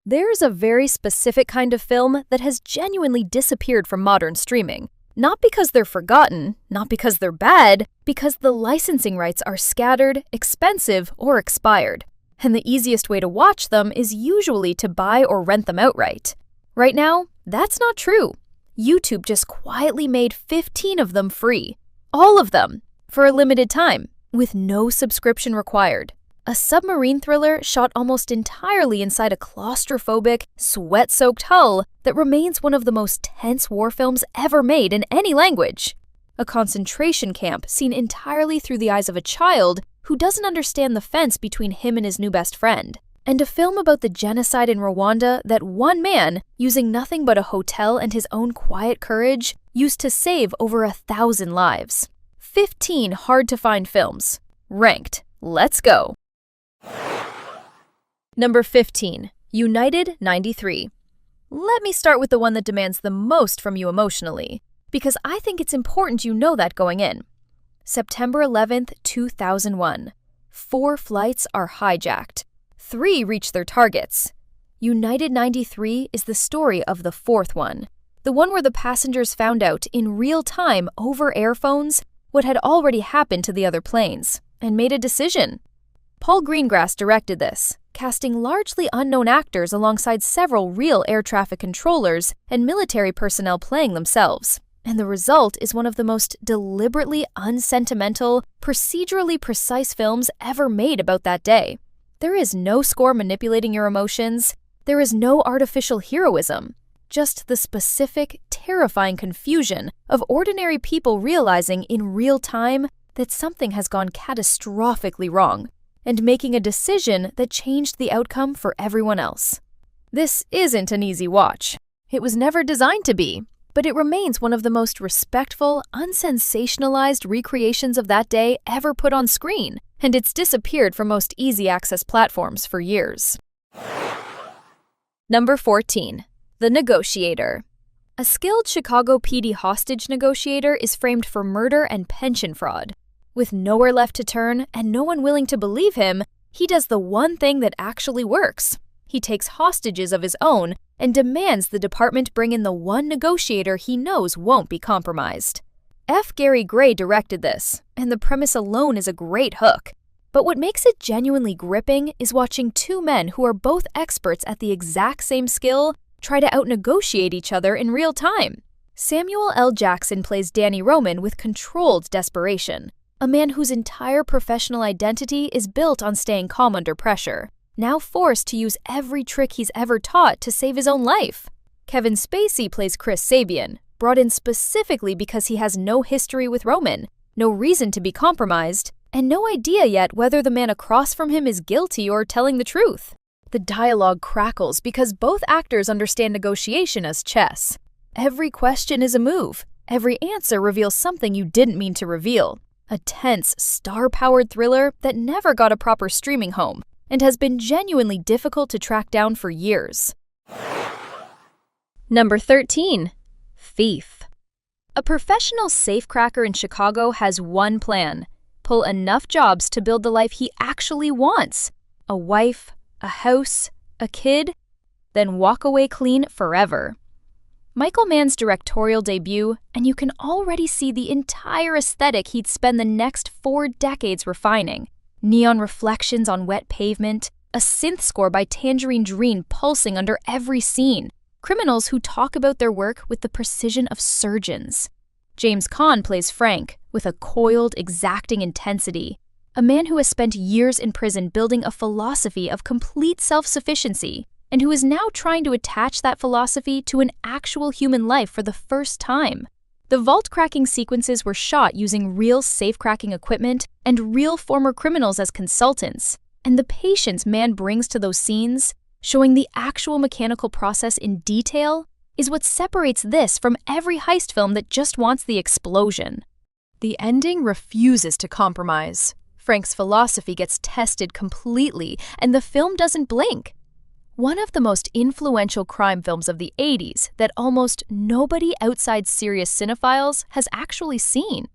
There's a very specific kind of film that has genuinely disappeared from modern streaming. Not because they're forgotten, not because they're bad, because the licensing rights are scattered, expensive, or expired. And the easiest way to watch them is usually to buy or rent them outright. Right now, that's not true. YouTube just quietly made 15 of them free. All of them, for a limited time, with no subscription required. A submarine thriller shot almost entirely inside a claustrophobic, sweat-soaked hull that remains one of the most tense war films ever made in any language. A concentration camp seen entirely through the eyes of a child who doesn't understand the fence between him and his new best friend. And a film about the genocide in Rwanda that one man, using nothing but a hotel and his own quiet courage, used to save over 1,000 lives. 15 hard-to-find films. Ranked. Let's go. Number 15. United 93. Let me start with the one that demands the most from you emotionally, because I think it's important you know that going in. September 11th, 2001. 4 flights are hijacked. 3 reach their targets. United 93 is the story of the 4th one, the one where the passengers found out in real time over airphones what had already happened to the other planes, and made a decision. Paul Greengrass directed this, casting largely unknown actors alongside several real air traffic controllers and military personnel playing themselves. And the result is one of the most deliberately unsentimental, procedurally precise films ever made about that day. There is no score manipulating your emotions. There is no artificial heroism. Just the specific, terrifying confusion of ordinary people realizing in real time that something has gone catastrophically wrong, and making a decision that changed the outcome for everyone else. This isn't an easy watch. It was never designed to be, but it remains one of the most respectful, unsensationalized recreations of that day ever put on screen, and it's disappeared from most easy-access platforms for years. Number 14. The Negotiator. A skilled Chicago PD hostage negotiator is framed for murder and pension fraud. With nowhere left to turn and no one willing to believe him, he does the one thing that actually works. He takes hostages of his own and demands the department bring in the one negotiator he knows won't be compromised. F. Gary Gray directed this, and the premise alone is a great hook. But what makes it genuinely gripping is watching 2 men who are both experts at the exact same skill try to out-negotiate each other in real time. Samuel L. Jackson plays Danny Roman with controlled desperation, a man whose entire professional identity is built on staying calm under pressure, now forced to use every trick he's ever taught to save his own life. Kevin Spacey plays Chris Sabian, brought in specifically because he has no history with Roman, no reason to be compromised, and no idea yet whether the man across from him is guilty or telling the truth. The dialogue crackles because both actors understand negotiation as chess. Every question is a move. Every answer reveals something you didn't mean to reveal. A tense, star-powered thriller that never got a proper streaming home and has been genuinely difficult to track down for years. Number 13. Thief. A professional safecracker in Chicago has one plan: pull enough jobs to build the life he actually wants. A wife, a house, a kid, then walk away clean forever. Michael Mann's directorial debut, and you can already see the entire aesthetic he'd spend the next 4 decades refining. Neon reflections on wet pavement, a synth score by Tangerine Dream pulsing under every scene, criminals who talk about their work with the precision of surgeons. James Caan plays Frank, with a coiled, exacting intensity, a man who has spent years in prison building a philosophy of complete self-sufficiency, and who is now trying to attach that philosophy to an actual human life for the first time. The vault-cracking sequences were shot using real safe-cracking equipment and real former criminals as consultants, and the patience Mann brings to those scenes, showing the actual mechanical process in detail, is what separates this from every heist film that just wants the explosion. The ending refuses to compromise. Frank's philosophy gets tested completely, and the film doesn't blink. One of the most influential crime films of the 80s that almost nobody outside serious cinephiles has actually seen.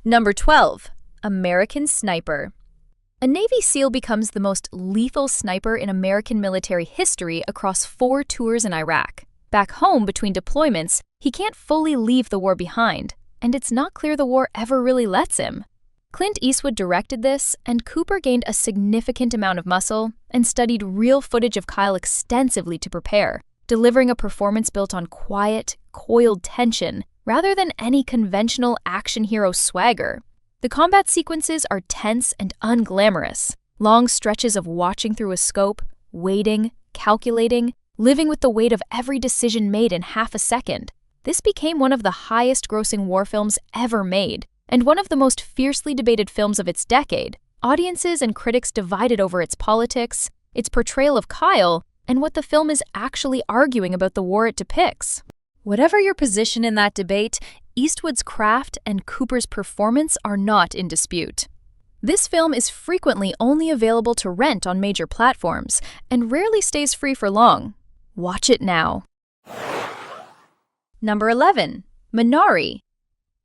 Number 12. American Sniper. A Navy SEAL becomes the most lethal sniper in American military history across 4 tours in Iraq. Back home between deployments, he can't fully leave the war behind, and it's not clear the war ever really lets him. Clint Eastwood directed this, and Cooper gained a significant amount of muscle and studied real footage of Kyle extensively to prepare, delivering a performance built on quiet, coiled tension rather than any conventional action hero swagger. The combat sequences are tense and unglamorous, long stretches of watching through a scope, waiting, calculating, living with the weight of every decision made in half a second. This became one of the highest-grossing war films ever made, and one of the most fiercely debated films of its decade. Audiences and critics divided over its politics, its portrayal of Kyle, and what the film is actually arguing about the war it depicts. Whatever your position in that debate, Eastwood's craft and Cooper's performance are not in dispute. This film is frequently only available to rent on major platforms and rarely stays free for long. Watch it now. Number 11. MINARI.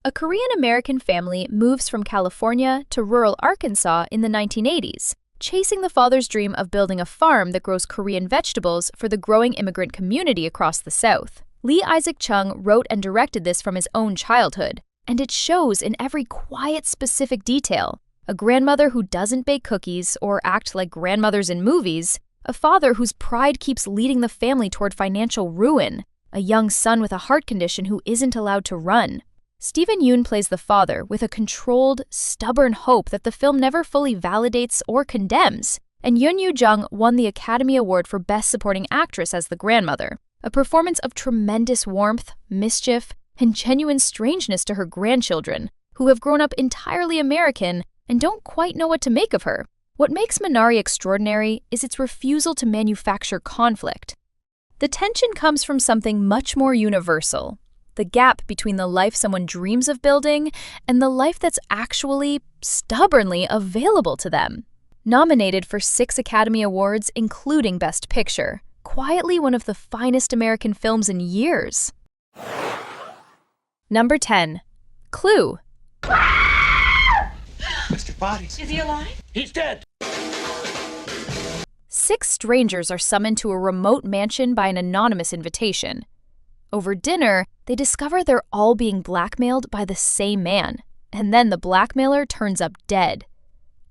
A Korean-American family moves from California to rural Arkansas in the 1980s, chasing the father's dream of building a farm that grows Korean vegetables for the growing immigrant community across the South. Isaac Chung wrote and directed this from his own childhood, and it shows in every quiet, specific detail. A grandmother who doesn't bake cookies or act like grandmothers in movies, a father whose pride keeps leading the family toward financial ruin, a young son with a heart condition who isn't allowed to run. Steven Yeun plays the father with a controlled, stubborn hope that the film never fully validates or condemns, and Yuh-jung won the Academy Award for Best Supporting Actress as the grandmother, a performance of tremendous warmth, mischief, and genuine strangeness to her grandchildren, who have grown up entirely American and don't quite know what to make of her. What makes MINARI extraordinary is its refusal to manufacture conflict. The tension comes from something much more universal: the gap between the life someone dreams of building and the life that's actually, stubbornly available to them. Nominated for 6 Academy Awards, including Best Picture, quietly one of the finest American films in years. Number 10. Clue. Mr. Bodies. Is he alive? He's dead. 6 strangers are summoned to a remote mansion by an anonymous invitation. Over dinner, they discover they're all being blackmailed by the same man, and then the blackmailer turns up dead.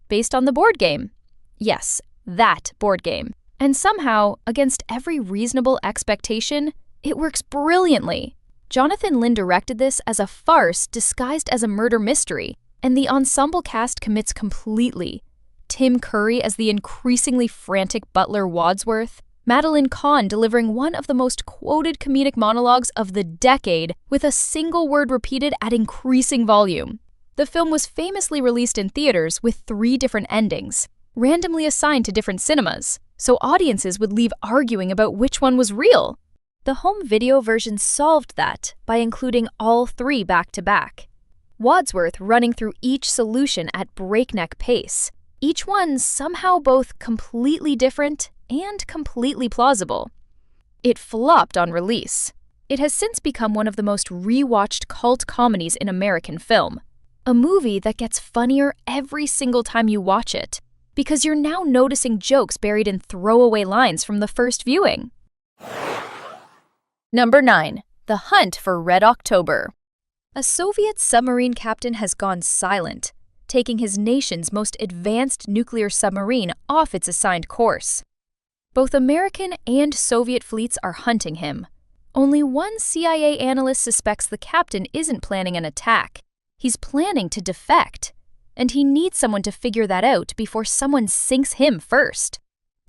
Based on the board game. Yes, that board game. And somehow, against every reasonable expectation, it works brilliantly. Jonathan Lynn directed this as a farce disguised as a murder mystery, and the ensemble cast commits completely. Tim Curry as the increasingly frantic butler Wadsworth, Madeline Kahn delivering one of the most quoted comedic monologues of the decade with a single word repeated at increasing volume. The film was famously released in theaters with 3 different endings, randomly assigned to different cinemas, so audiences would leave arguing about which one was real. The home video version solved that by including all 3 back-to-back. Wadsworth running through each solution at breakneck pace, each one somehow both completely different and completely plausible. It flopped on release. It has since become one of the most rewatched cult comedies in American film, a movie that gets funnier every single time you watch it, because you're now noticing jokes buried in throwaway lines from the first viewing. Number 9. The Hunt for Red October. A Soviet submarine captain has gone silent, taking his nation's most advanced nuclear submarine off its assigned course. Both American and Soviet fleets are hunting him. Only one CIA analyst suspects the captain isn't planning an attack. He's planning to defect, and he needs someone to figure that out before someone sinks him first.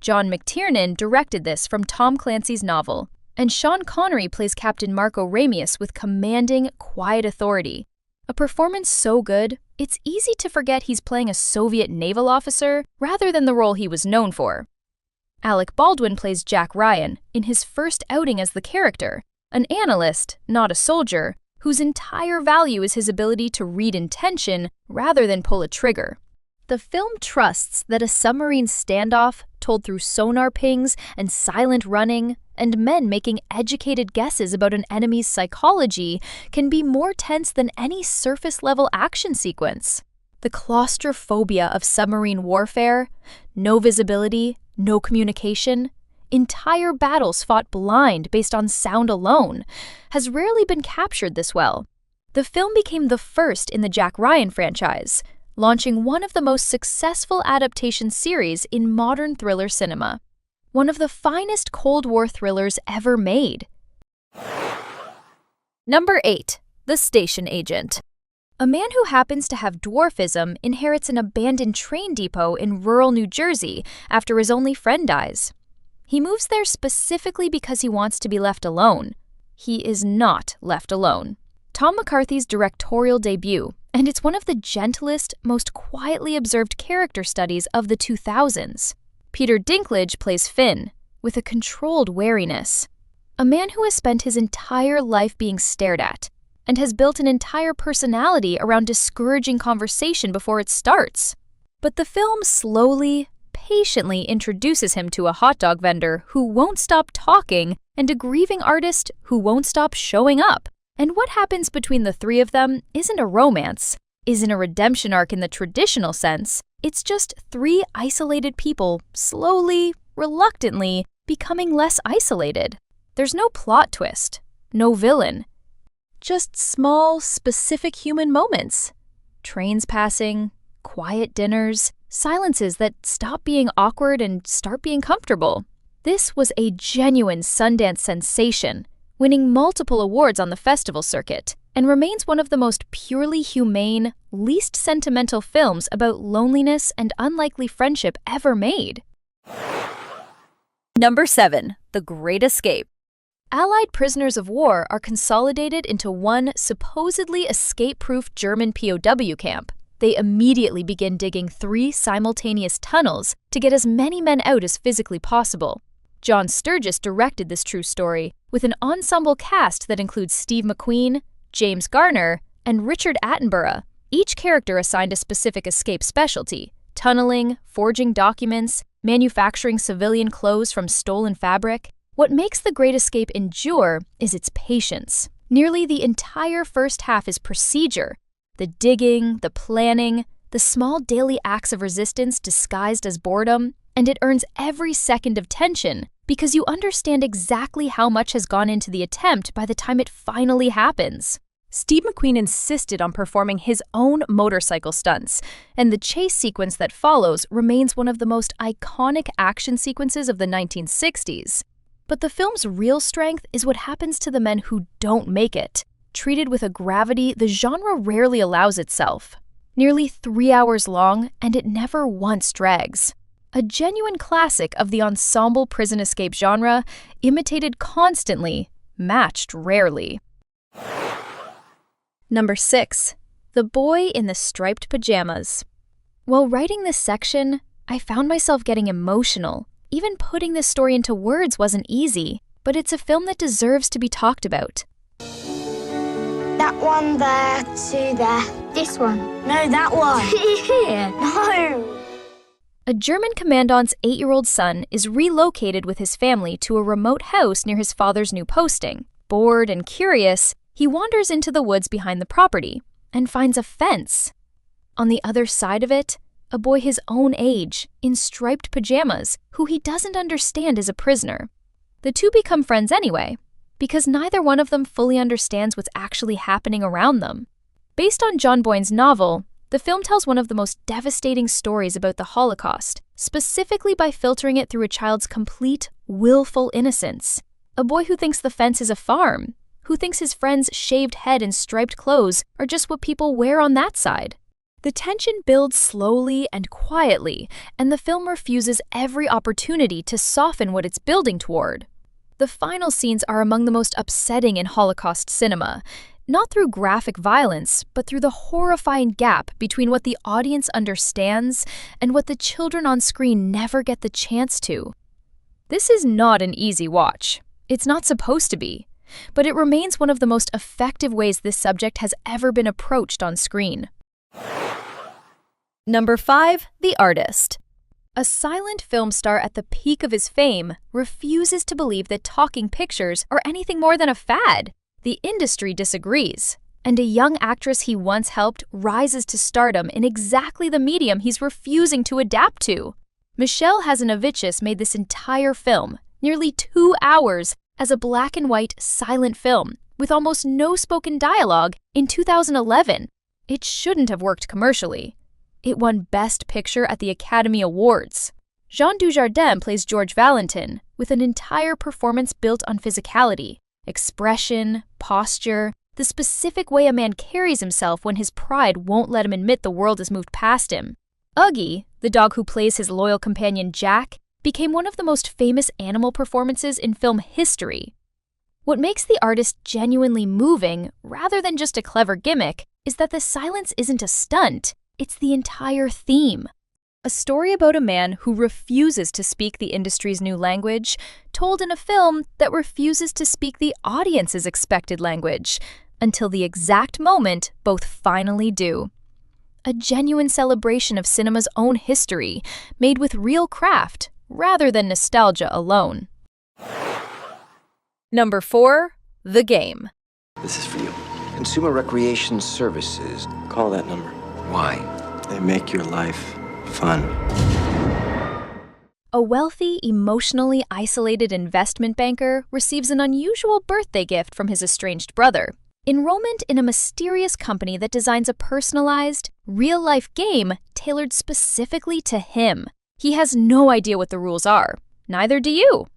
John McTiernan directed this from Tom Clancy's novel, and Sean Connery plays Captain Marco Ramius with commanding, quiet authority. A performance so good, it's easy to forget he's playing a Soviet naval officer rather than the role he was known for. Alec Baldwin plays Jack Ryan in his first outing as the character, an analyst, not a soldier, whose entire value is his ability to read intention rather than pull a trigger. The film trusts that a submarine standoff, told through sonar pings and silent running, and men making educated guesses about an enemy's psychology, can be more tense than any surface-level action sequence. The claustrophobia of submarine warfare, no visibility, no communication, entire battles fought blind based on sound alone, has rarely been captured this well. The film became the first in the Jack Ryan franchise, launching one of the most successful adaptation series in modern thriller cinema. One of the finest Cold War thrillers ever made. Number 8. The Station Agent. A man who happens to have dwarfism inherits an abandoned train depot in rural New Jersey after his only friend dies. He moves there specifically because he wants to be left alone. He is not left alone. Tom McCarthy's directorial debut, and it's one of the gentlest, most quietly observed character studies of the 2000s. Peter Dinklage plays Finn, with a controlled wariness. A man who has spent his entire life being stared at, and has built an entire personality around discouraging conversation before it starts. But the film slowly, patiently introduces him to a hot dog vendor who won't stop talking and a grieving artist who won't stop showing up. And what happens between the three of them isn't a romance, isn't a redemption arc in the traditional sense. It's just three isolated people slowly, reluctantly becoming less isolated. There's no plot twist, no villain. Just small, specific human moments. Trains passing, quiet dinners, silences that stop being awkward and start being comfortable. This was a genuine Sundance sensation, winning multiple awards on the festival circuit, and remains one of the most purely humane, least sentimental films about loneliness and unlikely friendship ever made. Number 7. The Great Escape. Allied prisoners of war are consolidated into one supposedly escape-proof German POW camp. They immediately begin digging 3 simultaneous tunnels to get as many men out as physically possible. John Sturges directed this true story, with an ensemble cast that includes Steve McQueen, James Garner, and Richard Attenborough, each character assigned a specific escape specialty: tunneling, forging documents, manufacturing civilian clothes from stolen fabric. What makes The Great Escape endure is its patience. Nearly the entire first half is procedure. The digging, the planning, the small daily acts of resistance disguised as boredom, and it earns every second of tension because you understand exactly how much has gone into the attempt by the time it finally happens. Steve McQueen insisted on performing his own motorcycle stunts, and the chase sequence that follows remains one of the most iconic action sequences of the 1960s. But the film's real strength is what happens to the men who don't make it, treated with a gravity the genre rarely allows itself. Nearly 3 hours long, and it never once drags. A genuine classic of the ensemble prison escape genre, imitated constantly, matched rarely. Number 6. The Boy in the Striped Pajamas. While writing this section, I found myself getting emotional. Even putting this story into words wasn't easy, but it's a film that deserves to be talked about. That one there to there. This one. No, that one. Here. No. A German commandant's 8-year-old son is relocated with his family to a remote house near his father's new posting. Bored and curious, he wanders into the woods behind the property and finds a fence. On the other side of it, a boy his own age, in striped pajamas, who he doesn't understand is a prisoner. The two become friends anyway, because neither one of them fully understands what's actually happening around them. Based on John Boyne's novel, the film tells one of the most devastating stories about the Holocaust, specifically by filtering it through a child's complete, willful innocence. A boy who thinks the fence is a farm, who thinks his friend's shaved head and striped clothes are just what people wear on that side. The tension builds slowly and quietly, and the film refuses every opportunity to soften what it's building toward. The final scenes are among the most upsetting in Holocaust cinema, not through graphic violence, but through the horrifying gap between what the audience understands and what the children on screen never get the chance to. This is not an easy watch. It's not supposed to be, but it remains one of the most effective ways this subject has ever been approached on screen. Number 5. The Artist. A silent film star at the peak of his fame refuses to believe that talking pictures are anything more than a fad. The industry disagrees. and a young actress he once helped rises to stardom in exactly the medium he's refusing to adapt to. Michel Hazanavicius made this entire film, nearly 2 hours, as a black-and-white silent film with almost no spoken dialogue in 2011. It shouldn't have worked commercially. It won Best Picture at the Academy Awards. Jean Dujardin plays George Valentin, with an entire performance built on physicality, expression, posture, the specific way a man carries himself when his pride won't let him admit the world has moved past him. Uggy, the dog who plays his loyal companion Jack, became one of the most famous animal performances in film history. What makes the artist genuinely moving, rather than just a clever gimmick, is that the silence isn't a stunt, it's the entire theme. A story about a man who refuses to speak the industry's new language, told in a film that refuses to speak the audience's expected language, until the exact moment both finally do. A genuine celebration of cinema's own history, made with real craft, rather than nostalgia alone. Number 4. The Game. This is for you. Consumer Recreation Services. Call that number. Why? They make your life fun. A wealthy, emotionally isolated investment banker receives an unusual birthday gift from his estranged brother: enrollment in a mysterious company that designs a personalized, real-life game tailored specifically to him. He has no idea what the rules are. Neither do you.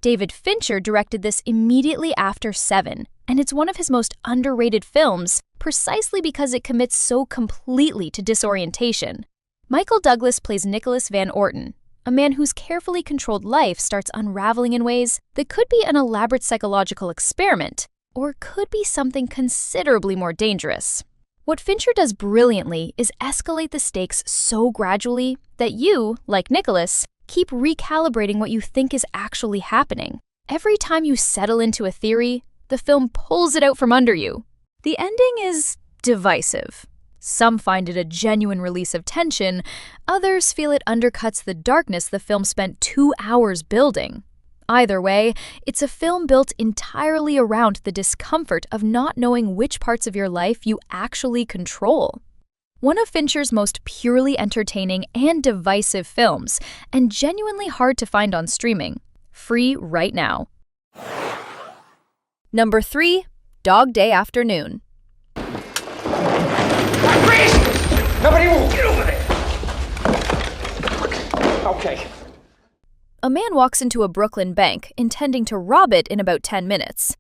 David Fincher directed this immediately after Seven, and it's one of his most underrated films precisely because it commits so completely to disorientation. Michael Douglas plays Nicholas Van Orton, a man whose carefully controlled life starts unraveling in ways that could be an elaborate psychological experiment, or could be something considerably more dangerous. What Fincher does brilliantly is escalate the stakes so gradually that you, like Nicholas, keep recalibrating what you think is actually happening. Every time you settle into a theory, the film pulls it out from under you. The ending is divisive. Some find it a genuine release of tension, others feel it undercuts the darkness the film spent 2 hours building. Either way, it's a film built entirely around the discomfort of not knowing which parts of your life you actually control. One of Fincher's most purely entertaining and divisive films, and genuinely hard to find on streaming. Free right now. Number 3. Dog Day Afternoon. Freeze! Nobody move! Get over there! Okay. A man walks into a Brooklyn bank, intending to rob it in about 10 minutes.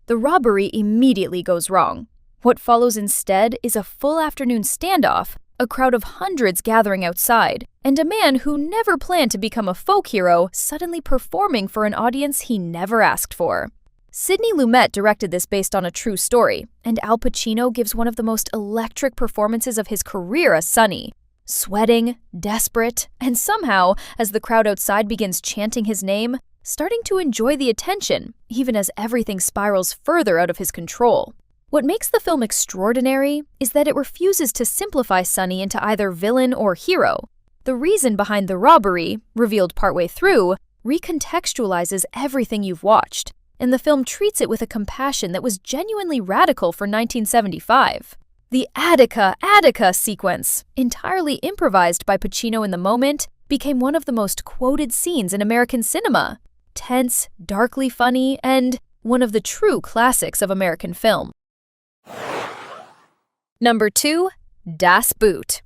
The robbery immediately goes wrong. What follows instead is a full afternoon standoff, a crowd of hundreds gathering outside, and a man who never planned to become a folk hero suddenly performing for an audience he never asked for. Sidney Lumet directed this based on a true story, and Al Pacino gives one of the most electric performances of his career as Sonny. Sweating, desperate, and somehow, as the crowd outside begins chanting his name, starting to enjoy the attention, even as everything spirals further out of his control. What makes the film extraordinary is that it refuses to simplify Sonny into either villain or hero. The reason behind the robbery, revealed partway through, recontextualizes everything you've watched, and the film treats it with a compassion that was genuinely radical for 1975. The Attica sequence, entirely improvised by Pacino in the moment, became one of the most quoted scenes in American cinema. Tense, darkly funny, and one of the true classics of American film. Number 2. Das Boot.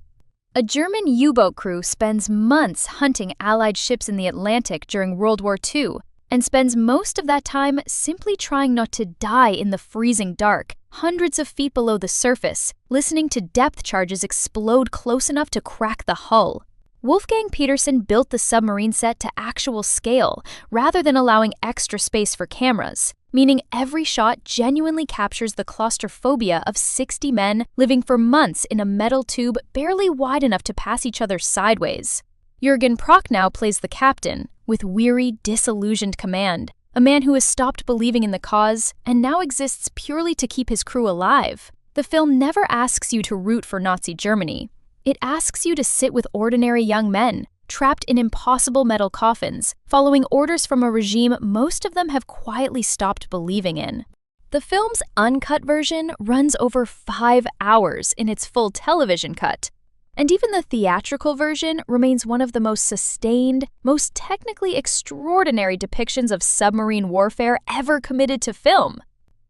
A German U-boat crew spends months hunting Allied ships in the Atlantic during World War II, and spends most of that time simply trying not to die in the freezing dark, hundreds of feet below the surface, listening to depth charges explode close enough to crack the hull. Wolfgang Petersen built the submarine set to actual scale, rather than allowing extra space for cameras, meaning every shot genuinely captures the claustrophobia of 60 men living for months in a metal tube barely wide enough to pass each other sideways. Jürgen Prochnow plays the captain, with weary, disillusioned command, a man who has stopped believing in the cause and now exists purely to keep his crew alive. The film never asks you to root for Nazi Germany. It asks you to sit with ordinary young men, trapped in impossible metal coffins, following orders from a regime most of them have quietly stopped believing in. The film's uncut version runs over 5 hours in its full television cut, and even the theatrical version remains one of the most sustained, most technically extraordinary depictions of submarine warfare ever committed to film.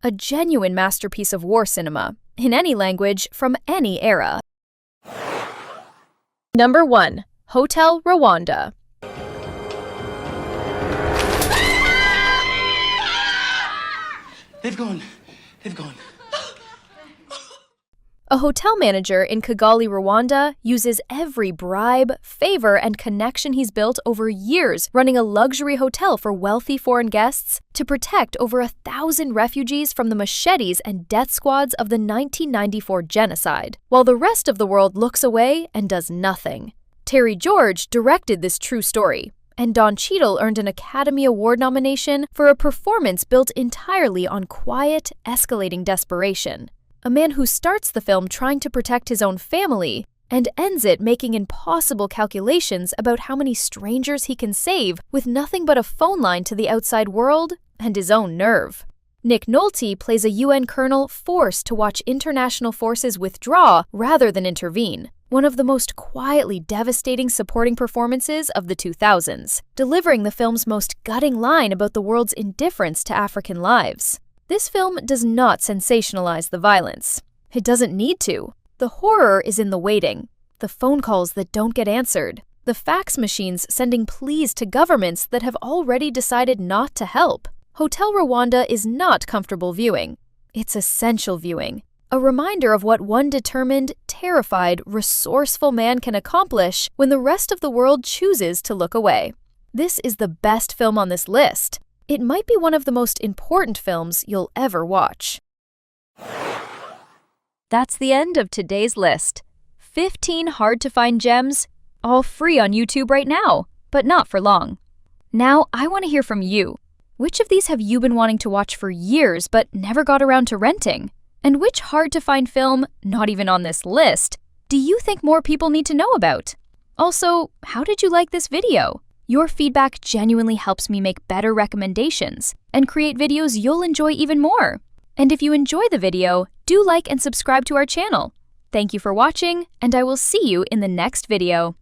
A genuine masterpiece of war cinema, in any language, from any era. Number 1. Hotel Rwanda. They've gone. A hotel manager in Kigali, Rwanda, uses every bribe, favor, and connection he's built over years running a luxury hotel for wealthy foreign guests to protect over 1,000 refugees from the machetes and death squads of the 1994 genocide, while the rest of the world looks away and does nothing. Terry George directed this true story, and Don Cheadle earned an Academy Award nomination for a performance built entirely on quiet, escalating desperation. A man who starts the film trying to protect his own family and ends it making impossible calculations about how many strangers he can save with nothing but a phone line to the outside world and his own nerve. Nick Nolte plays a UN colonel forced to watch international forces withdraw rather than intervene, one of the most quietly devastating supporting performances of the 2000s, delivering the film's most gutting line about the world's indifference to African lives. This film does not sensationalize the violence. It doesn't need to. The horror is in the waiting, the phone calls that don't get answered, the fax machines sending pleas to governments that have already decided not to help. Hotel Rwanda is not comfortable viewing. It's essential viewing, a reminder of what one determined, terrified, resourceful man can accomplish when the rest of the world chooses to look away. This is the best film on this list. It might be one of the most important films you'll ever watch. That's the end of today's list. 15 hard-to-find gems, all free on YouTube right now, but not for long. Now, I want to hear from you. Which of these have you been wanting to watch for years but never got around to renting? And which hard-to-find film, not even on this list, do you think more people need to know about? Also, how did you like this video? Your feedback genuinely helps me make better recommendations and create videos you'll enjoy even more. And if you enjoy the video, do like and subscribe to our channel. Thank you for watching, and I will see you in the next video.